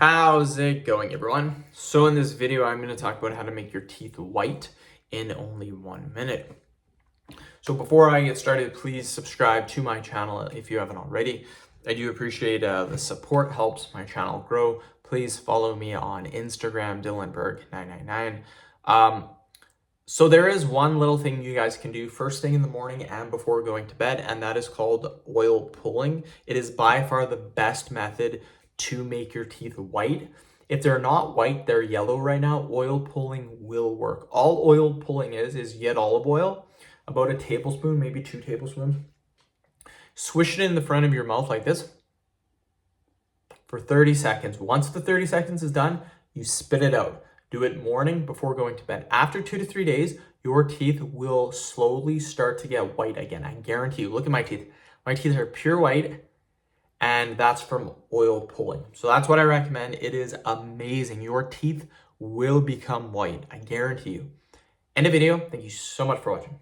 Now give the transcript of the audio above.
How's it going, everyone? So in this video, I'm going to talk about how to make your teeth white in only 1 minute. So before I get started, please subscribe to my channel if you haven't already. I do appreciate the support, helps my channel grow. Please follow me on Instagram, DylanBerg999. So there is one little thing you guys can do first thing in the morning and before going to bed, and that is called oil pulling. It is by far the best method to make your teeth white. If they're not white, they're yellow right now, oil pulling will work. All oil pulling is you get olive oil, about a tablespoon, maybe 2 tablespoons. Swish it in the front of your mouth like this for 30 seconds. Once the 30 seconds is done, you spit it out. Do it morning before going to bed. After 2 to 3 days, your teeth will slowly start to get white again. I guarantee you. Look at my teeth. My teeth are pure white, and that's from oil pulling. So that's what I recommend. It is amazing. Your teeth will become white. I guarantee you. End of video. Thank you so much for watching.